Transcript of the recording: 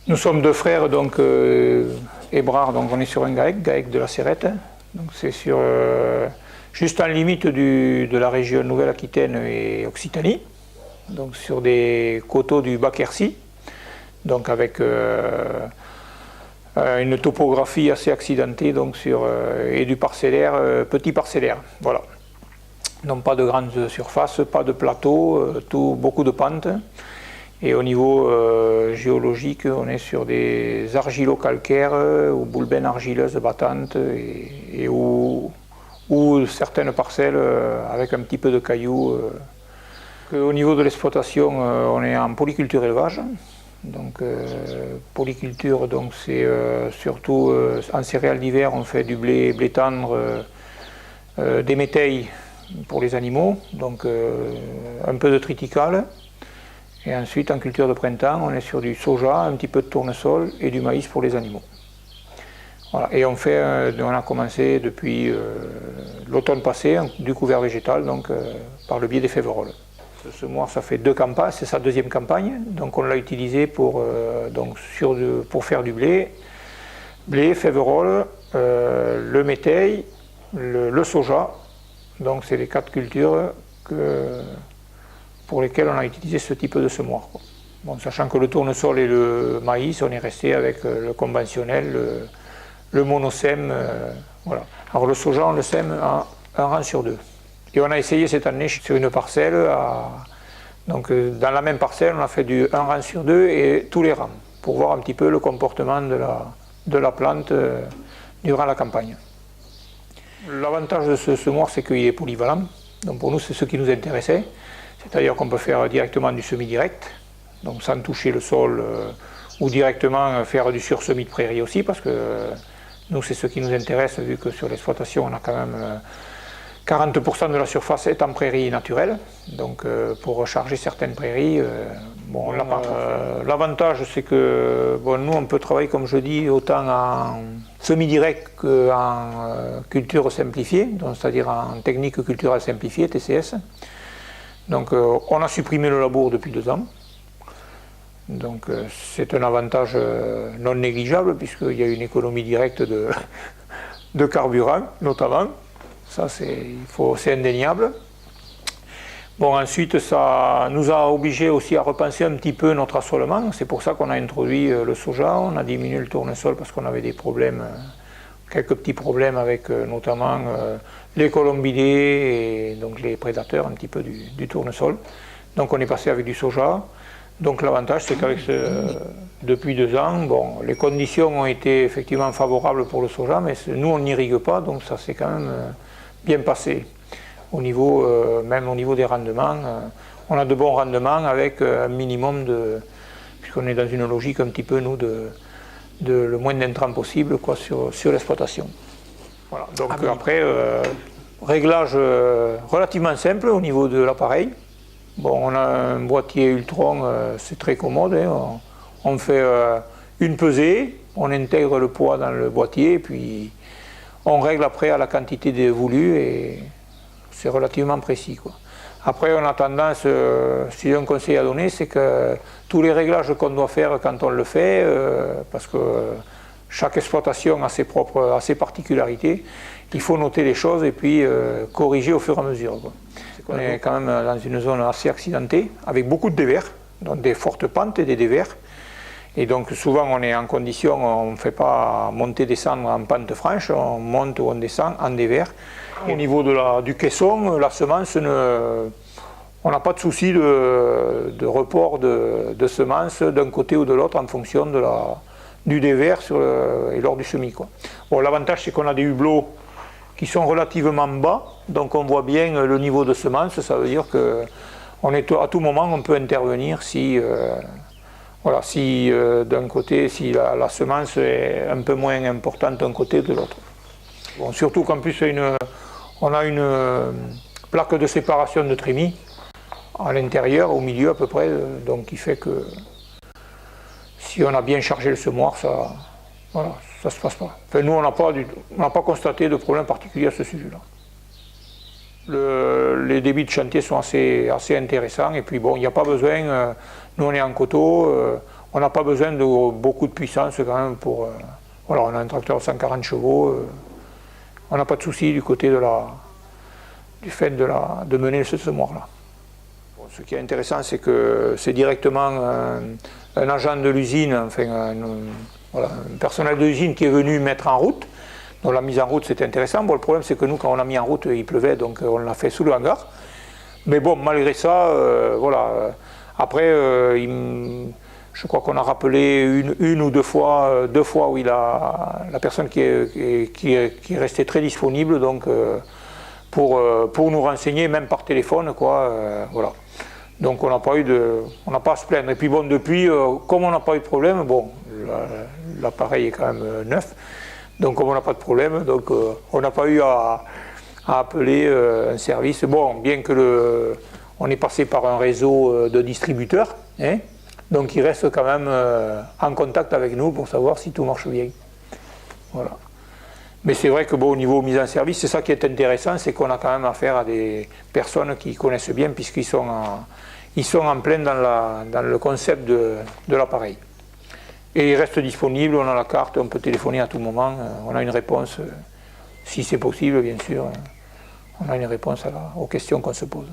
Nous sommes deux frères, donc Hébrard, donc on est sur un GAEC de la Cérette. Donc c'est sur juste en limite de la région Nouvelle-Aquitaine et Occitanie, donc sur des coteaux du Bas-Quercy, donc avec une topographie assez accidentée, donc et du parcellaire, petit parcellaire, voilà. Donc pas de grandes surfaces, pas de plateaux, beaucoup de pentes. Et au niveau géologique, on est sur des argilo-calcaires ou boulbènes argileuses battantes et où certaines parcelles avec un petit peu de cailloux. Au niveau de l'exploitation, on est en polyculture élevage. Donc polyculture, donc c'est surtout en céréales d'hiver, on fait du blé tendre, des métailles pour les animaux, donc un peu de triticale. Et ensuite, en culture de printemps, on est sur du soja, un petit peu de tournesol et du maïs pour les animaux. Voilà. Et on a commencé depuis l'automne passé, du couvert végétal, donc par le biais des féveroles. Ce mois, ça fait 2 campagnes, c'est sa 2e campagne, donc on l'a utilisé pour faire du blé, féveroles, le métail, le soja. Donc c'est les 4 cultures pour lesquelles on a utilisé ce type de semoir. Bon, sachant que le tournesol et le maïs, on est resté avec le conventionnel, le monosème. Voilà. Alors le soja, on le sème à 1 rang sur 2. Et on a essayé cette année sur une parcelle, donc dans la même parcelle, on a fait du 1 rang sur 2 et tous les rangs, pour voir un petit peu le comportement de la plante durant la campagne. L'avantage de ce semoir, c'est qu'il est polyvalent. Donc pour nous, c'est ce qui nous intéressait. C'est-à-dire qu'on peut faire directement du semis direct, donc sans toucher le sol, ou directement faire du sursemis de prairie aussi, parce que nous, c'est ce qui nous intéresse, vu que sur l'exploitation, on a quand même 40% de la surface est en prairie naturelle. Donc pour recharger certaines prairies, bon, on l'a pas. L'avantage, c'est que nous, on peut travailler, comme je dis, autant en semi-direct qu'en culture simplifiée, c'est-à-dire en technique culturelle simplifiée, TCS. Donc on a supprimé le labour depuis 2 ans. Donc c'est un avantage non négligeable, puisqu'il y a une économie directe de carburant, notamment. Ça, c'est indéniable. Bon, ensuite, ça nous a obligés aussi à repenser un petit peu notre assolement. C'est pour ça qu'on a introduit le soja, on a diminué le tournesol parce qu'on avait des problèmes, quelques petits problèmes avec notamment les colombidés et donc les prédateurs un petit peu du tournesol. Donc on est passé avec du soja. Donc l'avantage, c'est qu'avec depuis 2 ans, bon, les conditions ont été effectivement favorables pour le soja, mais nous on n'irrigue pas, donc ça s'est quand même bien passé. Même au niveau des rendements, on a de bons rendements avec un minimum puisqu'on est dans une logique un petit peu, nous, de le moins d'intrants possible sur l'exploitation. Voilà. Donc après, réglage relativement simple au niveau de l'appareil. Bon, on a un boîtier Ultron, c'est très commode, hein. On fait une pesée, on intègre le poids dans le boîtier, puis on règle après à la quantité voulue et c'est relativement précis, quoi. Après, on a tendance, si j'ai un conseil à donner, c'est que tous les réglages qu'on doit faire quand on le fait, parce que chaque exploitation a ses particularités, il faut noter les choses et puis corriger au fur et à mesure, quoi. On est quand même dans une zone assez accidentée, avec beaucoup de dévers, donc des fortes pentes et des dévers. Et donc souvent on est en condition, on ne fait pas monter-descendre en pente franche, on monte ou on descend en dévers. Au niveau du caisson, la semence, on n'a pas de souci de report de semences d'un côté ou de l'autre en fonction du dévers et lors du semis, quoi. Bon, l'avantage, c'est qu'on a des hublots qui sont relativement bas, donc on voit bien le niveau de semence. Ça veut dire qu'à tout moment on peut intervenir si d'un côté, si la semence est un peu moins importante d'un côté que de l'autre. Bon, surtout qu'en plus on a une plaque de séparation de trémies à l'intérieur, au milieu à peu près, donc qui fait que si on a bien chargé le semoir, ça ne se passe pas. Enfin, nous, on n'a pas constaté de problème particulier à ce sujet-là. Les débits de chantier sont assez intéressants, et puis bon, il n'y a pas besoin, nous on est en coteau, on n'a pas besoin de beaucoup de puissance quand même pour... voilà, on a un tracteur de 140 chevaux, on n'a pas de souci du côté du fait de mener ce semoir-là. Bon, ce qui est intéressant, c'est que c'est directement un agent de l'usine, enfin voilà, un personnel de l'usine qui est venu mettre en route. Donc la mise en route, c'était intéressant. Bon, le problème, c'est que nous, quand on l'a mis en route, il pleuvait, donc on l'a fait sous le hangar. Mais bon, malgré ça, voilà. Après, je crois qu'on a rappelé une ou deux fois où la personne qui est restée très disponible, donc pour nous renseigner, même par téléphone, quoi. Voilà. Donc on n'a pas à se plaindre. Et puis bon, depuis, comme on n'a pas eu de problème, bon, l'appareil est quand même neuf. Donc comme on n'a pas de problème, donc on n'a pas eu à appeler un service. Bon, bien que on est passé par un réseau de distributeurs, hein, donc ils restent quand même en contact avec nous pour savoir si tout marche bien. Voilà. Mais c'est vrai que bon, au niveau mise en service, c'est ça qui est intéressant, c'est qu'on a quand même affaire à des personnes qui connaissent bien, puisqu'ils sont en plein dans le concept de l'appareil. Et il reste disponible, on a la carte, on peut téléphoner à tout moment, on a une réponse, si c'est possible bien sûr, on a une réponse aux questions qu'on se pose.